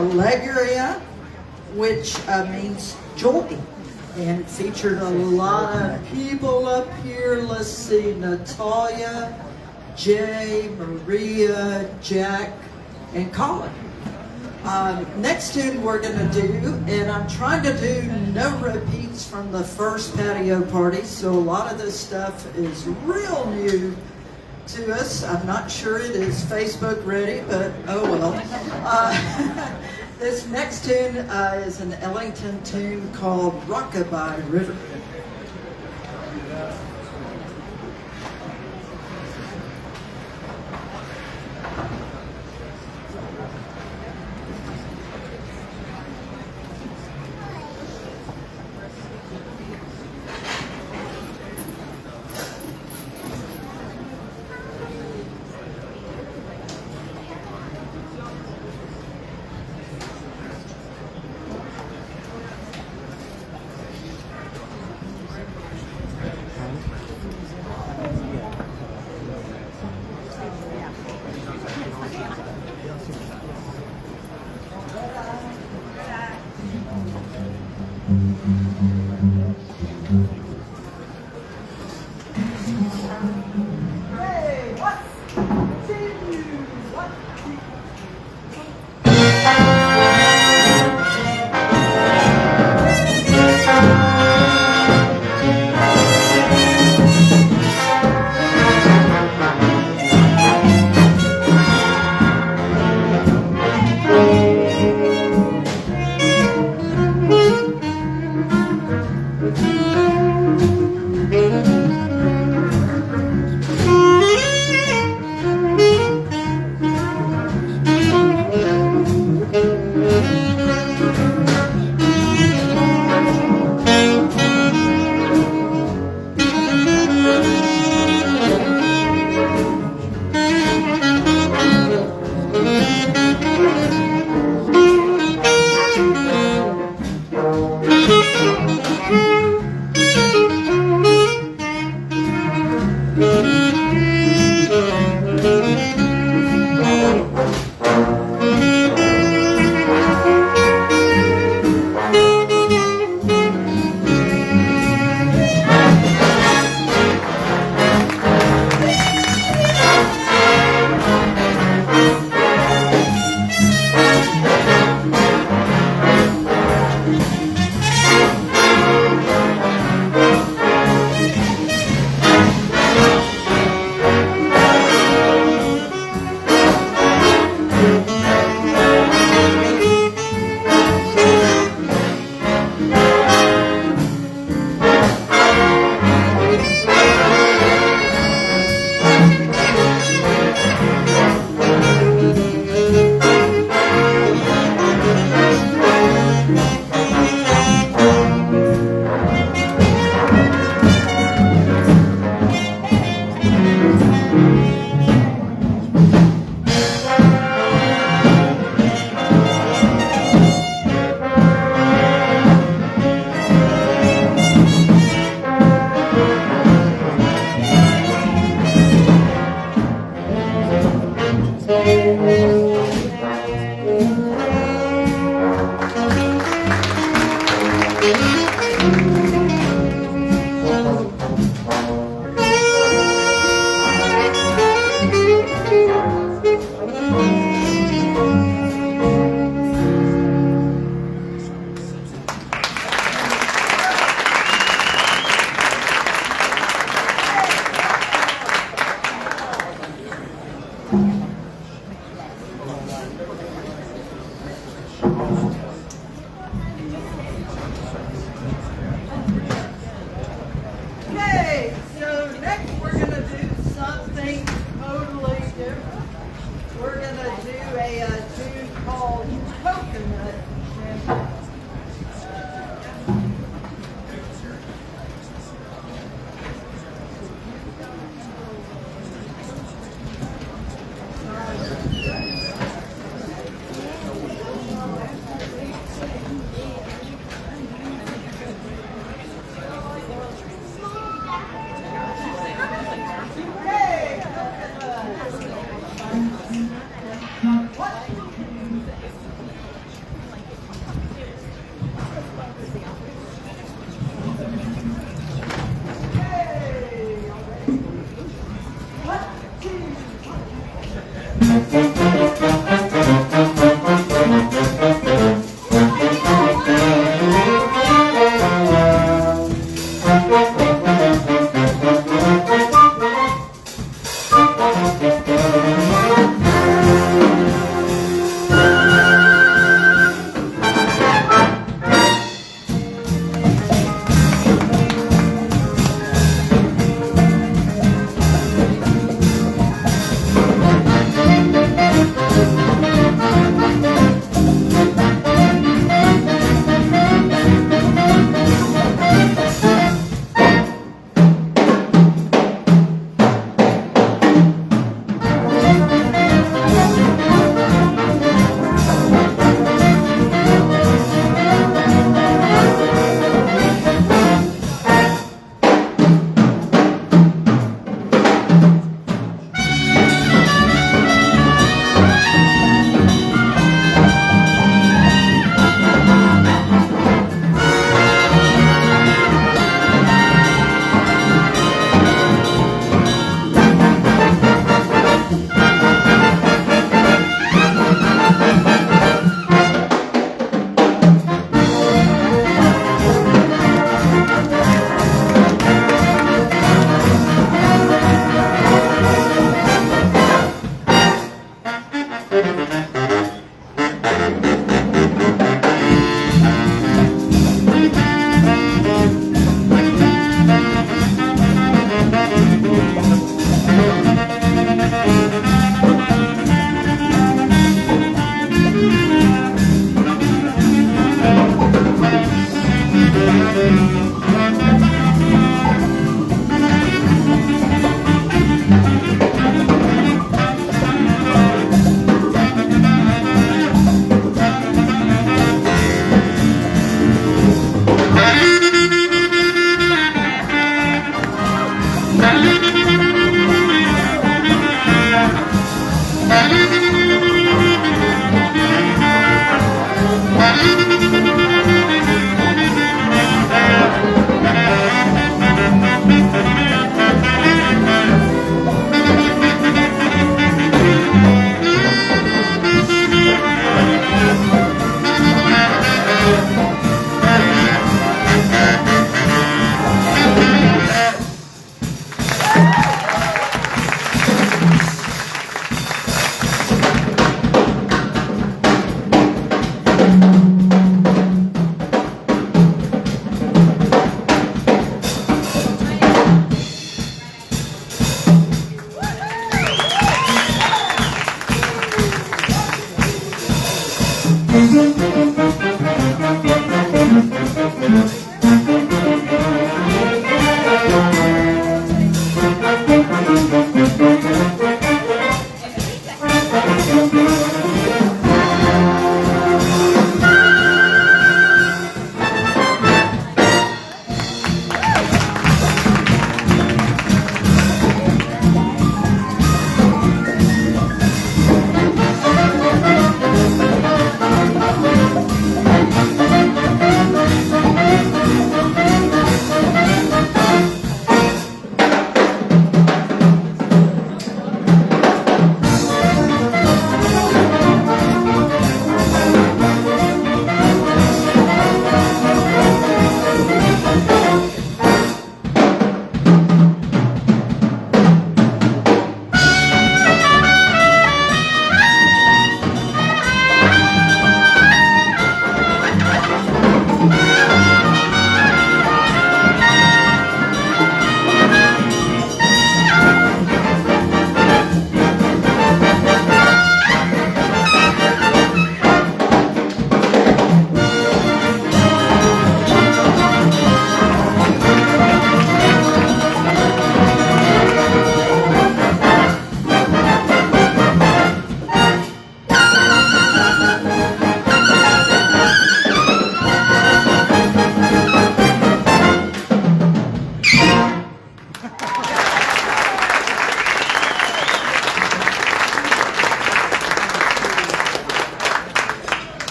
Allegria, which means joy. And it featured a lot of people up here. Let's see, Natalia, Jay, Maria, Jack, and Colin. Next tune we're going to do, and I'm trying to do no repeats from the first patio party, so a lot of this stuff is real new to us. I'm not sure it is Facebook ready, but oh well. This next tune is an Ellington tune called Rockabye River.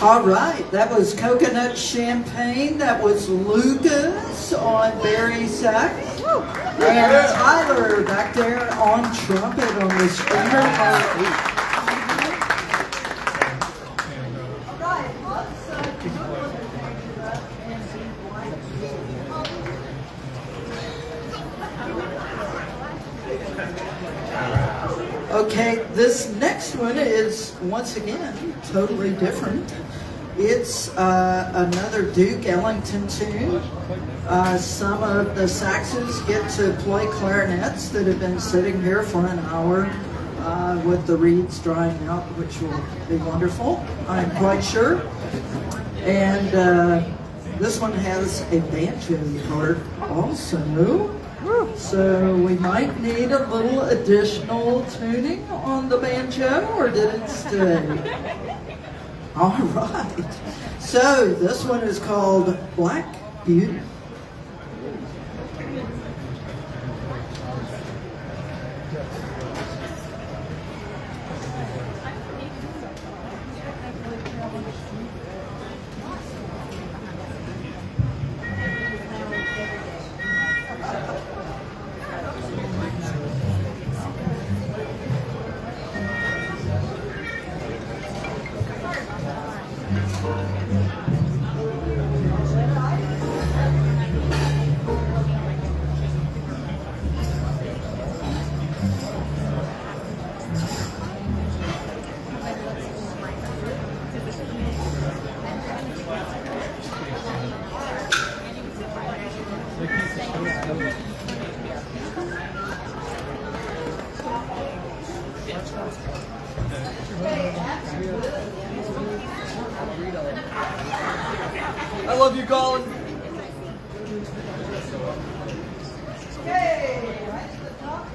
All right, that was Coconut Champagne. That was Lucas on Barry sax. And Tyler back there on trumpet on the screamer. Okay, this next one is, once again, totally different. It's another Duke Ellington tune. Some of the saxes get to play clarinets that have been sitting here for an hour with the reeds drying out, which will be wonderful, I'm quite sure. And this one has a banjo part also. So we might need a little additional tuning on the banjo, or did it stay? All right. So this one is called Black Beauty. I love you, Colin. Okay, right to the top.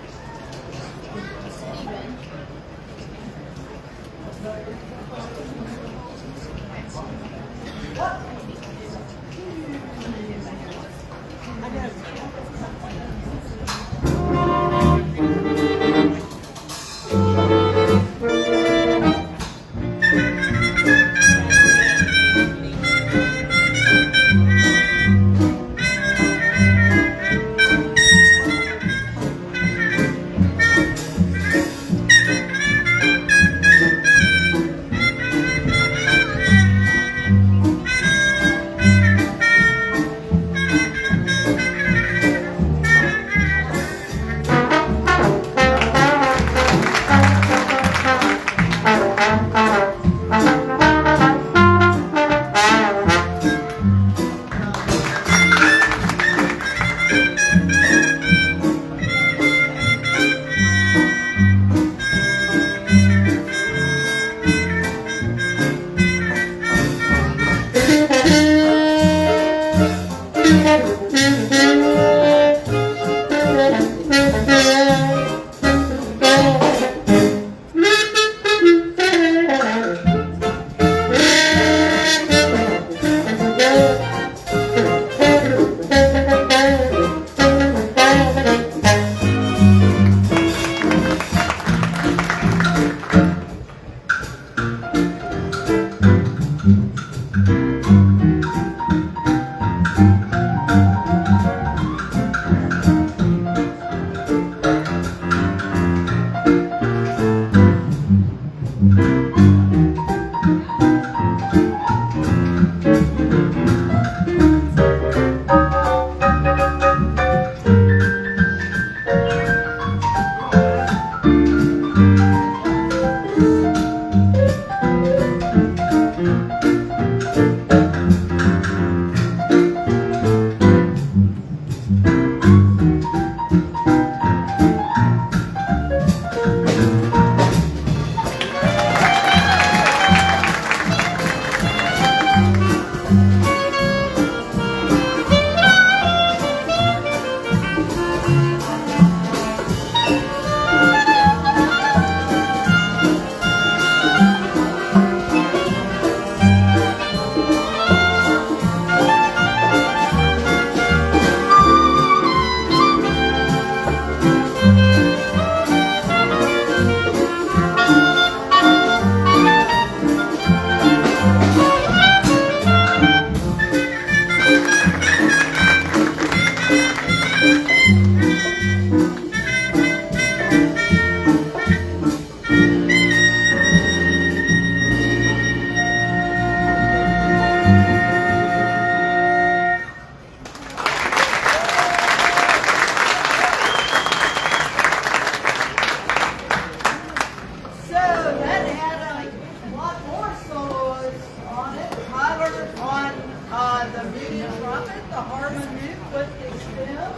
the harmony with the stem.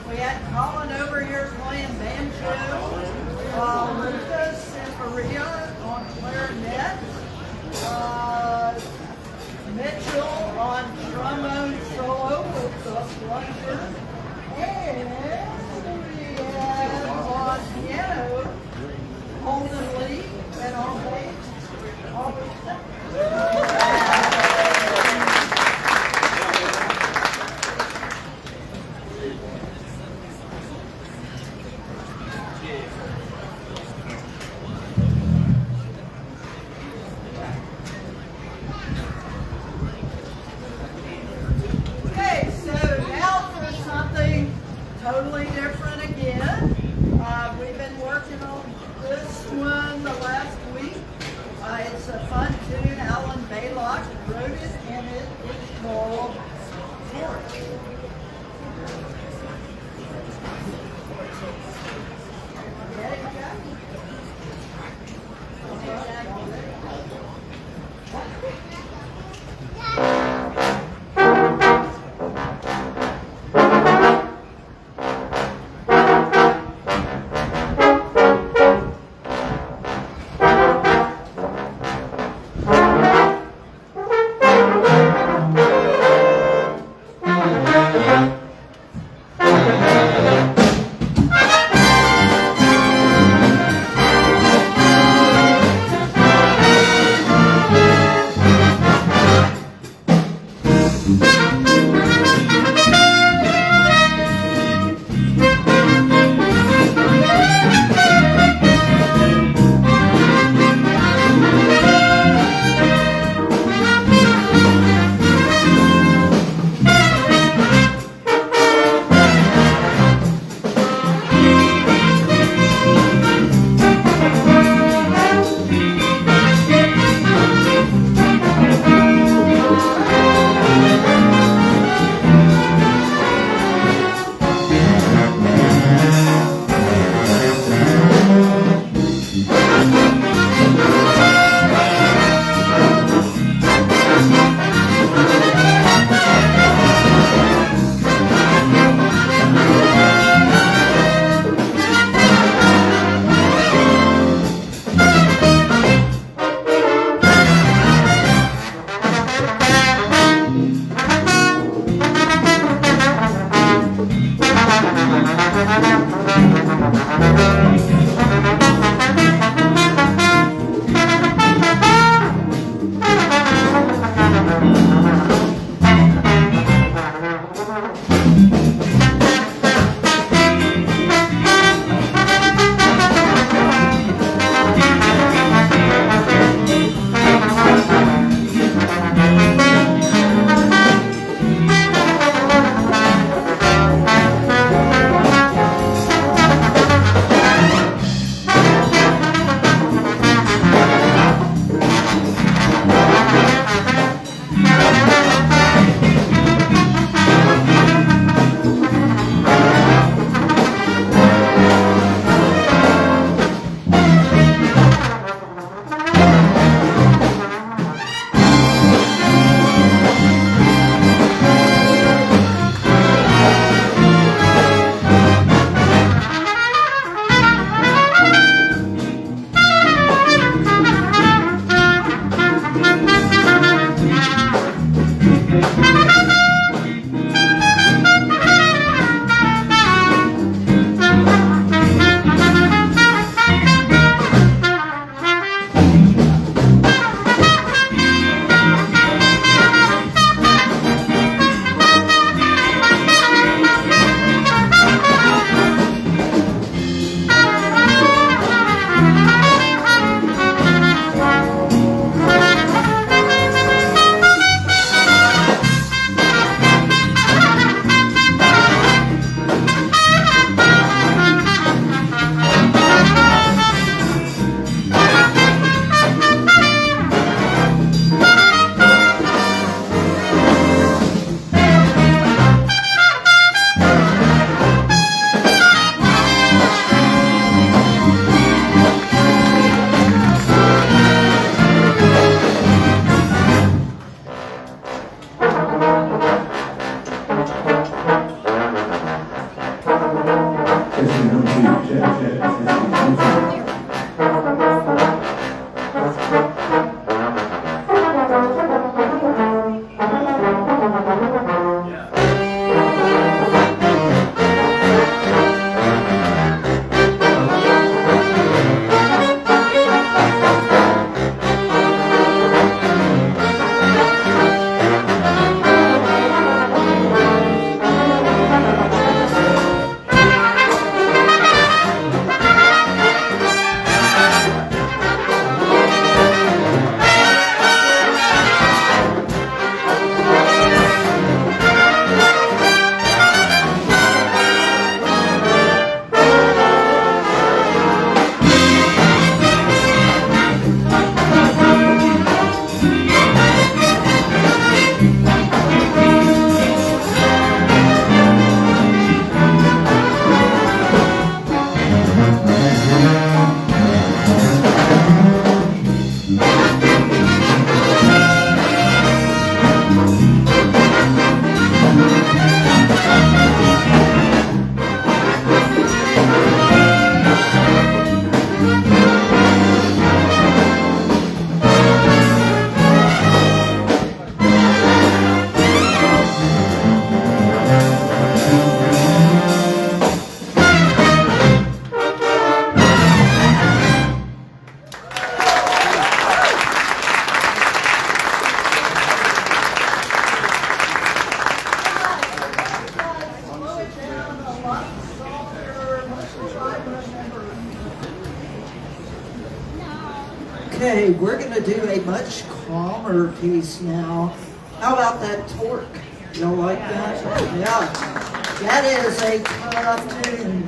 We had Colin over here playing banjo, Lucas and Maria on clarinet, Mitchell on trombone solo with the plunger, and we had on piano Holden Lee and on bass Albert. Okay, so now for something totally different again. We've been working on this one the last week. It's a fun tune. Alan Baylock wrote it, and it is called Concourse. we're going to do a much calmer piece now. How about that torque? Y'all like that? Yeah. That is a tough tune.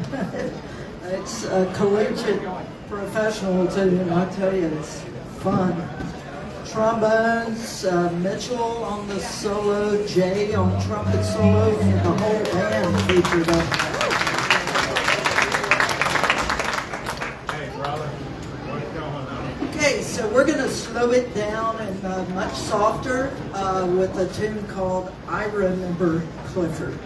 It's a collegiate professional tune, I tell you, it's fun. Trombones, Mitchell on the solo, Jay on trumpet solo, and the whole band featured up. Hey, brother, what's going on? Okay, so we're going to slow it down and much softer with a tune called I Remember Clifford.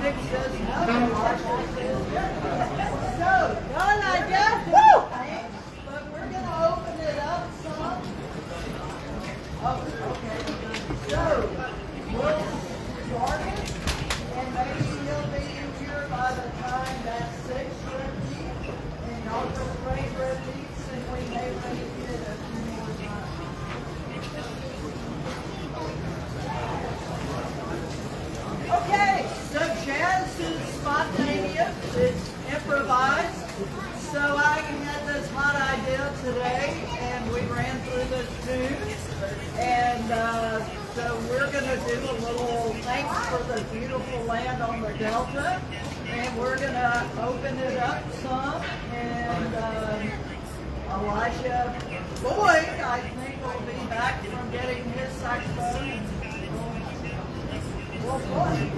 Nick says no. Marshall says yes. So, done, I guess. Woo! But we're going to open it up some. Oh, okay. So, we'll start it, and maybe he'll be here by the time that's 6 repeats, and y'all just rate repeats, and we may repeat it a few more times. Okay, so jazz is spontaneous, it's improvised. So I had this hot idea today, and we ran through this tune. And so we're going to do a little thanks for the beautiful land on the Delta. And we're going to open it up some. And Elijah Boyd, I think, will be back from getting his saxophone. We'll play.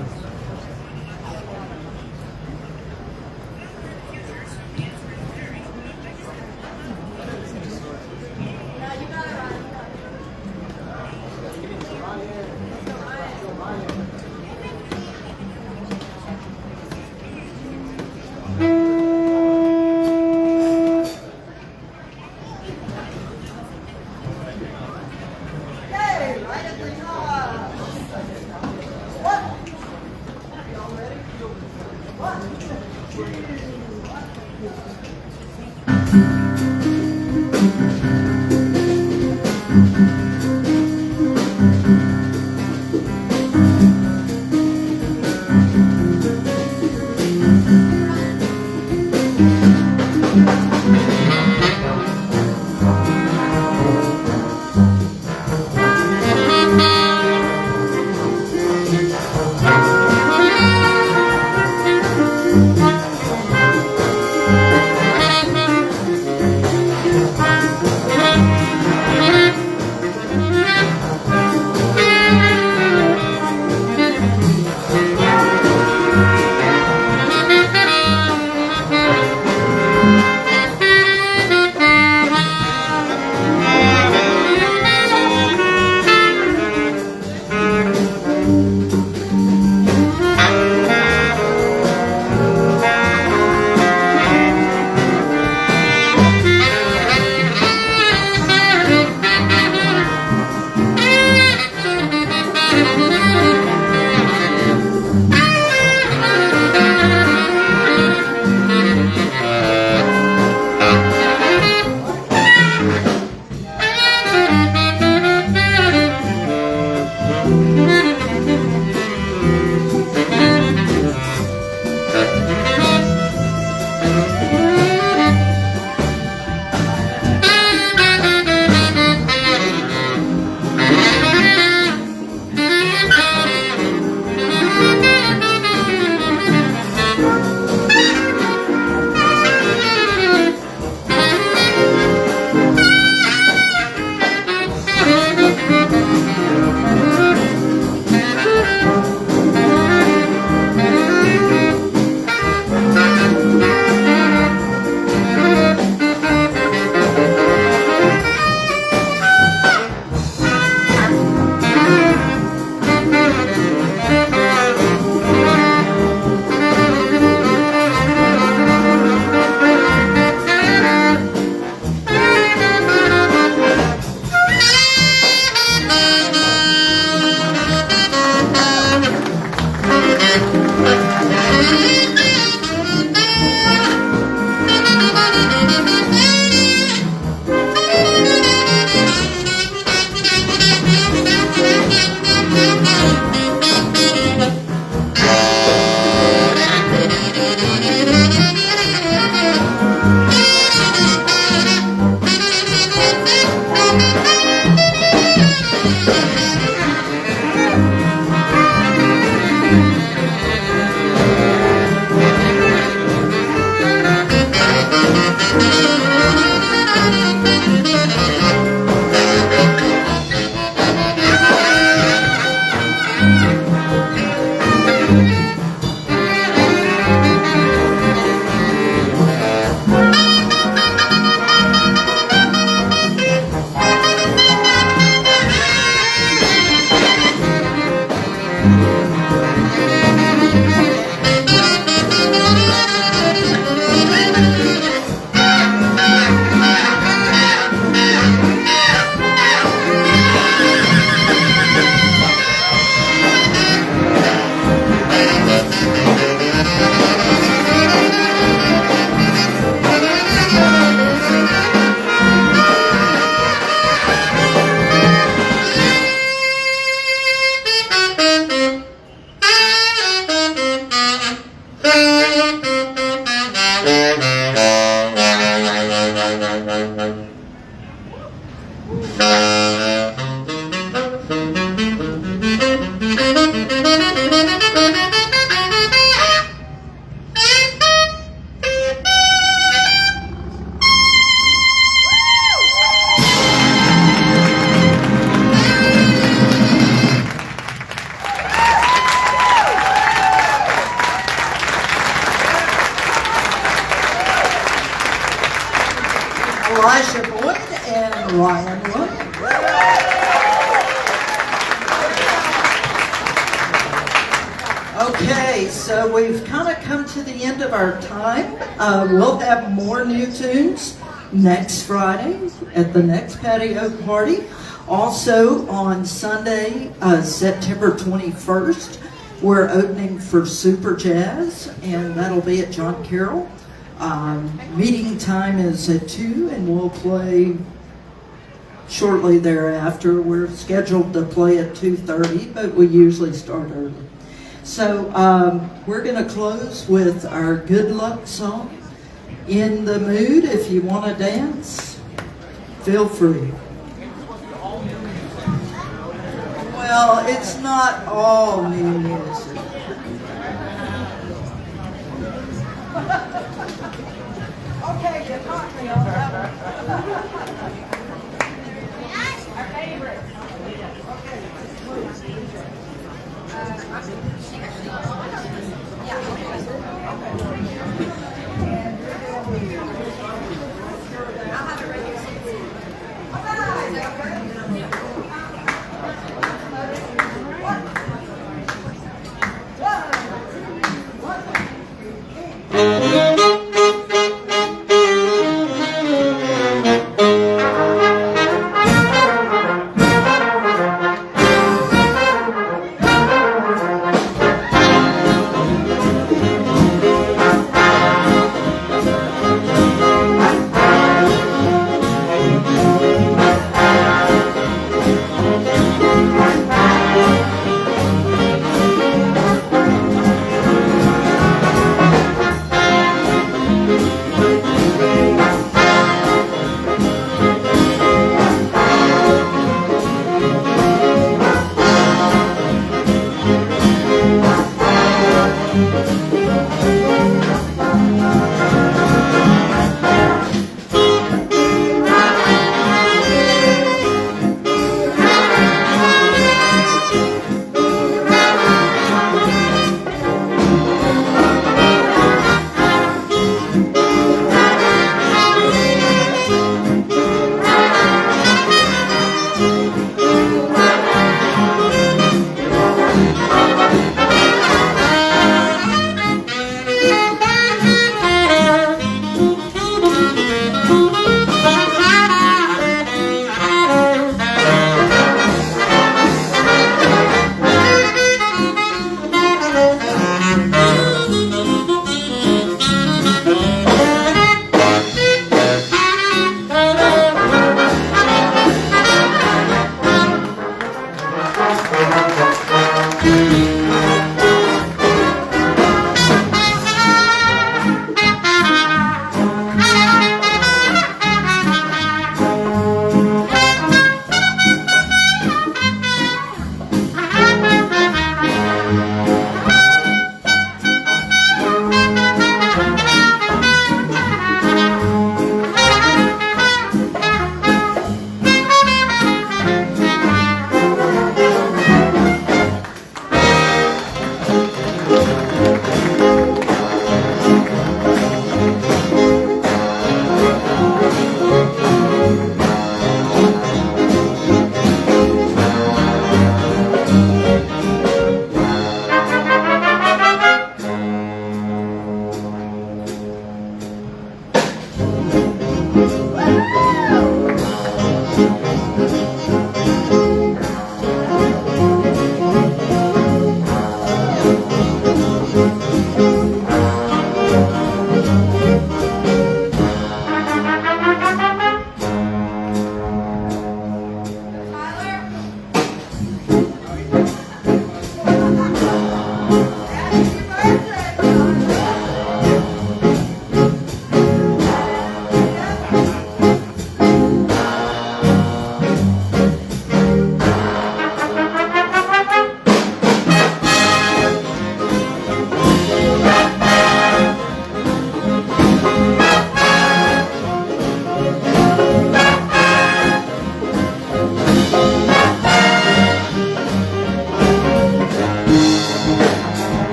Elijah Boyd and Ryan Wood. Okay, so we've kind of come to the end of our time. We'll have more new tunes next Friday at the next patio party. Also on Sunday, September 21st, we're opening for Super Jazz, and that'll be at John Carroll. Meeting time is at 2, and we'll play shortly thereafter. We're scheduled to play at 2:30, but we usually start early. So we're going to close with our good luck song. In the mood, if you want to dance, feel free. Well, it's not all new music. Okay, you taught me all that one. Our favorite.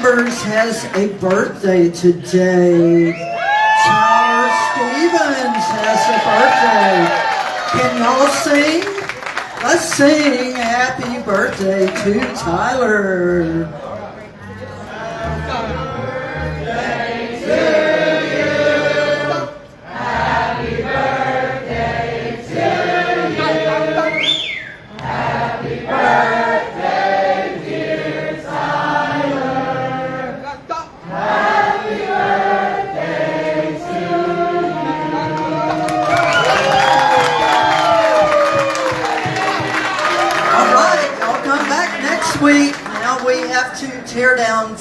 members has a birthday today. Tyler Stevens has a birthday. Can y'all sing? Let's sing happy birthday to Tyler. Week. Now we have to tear down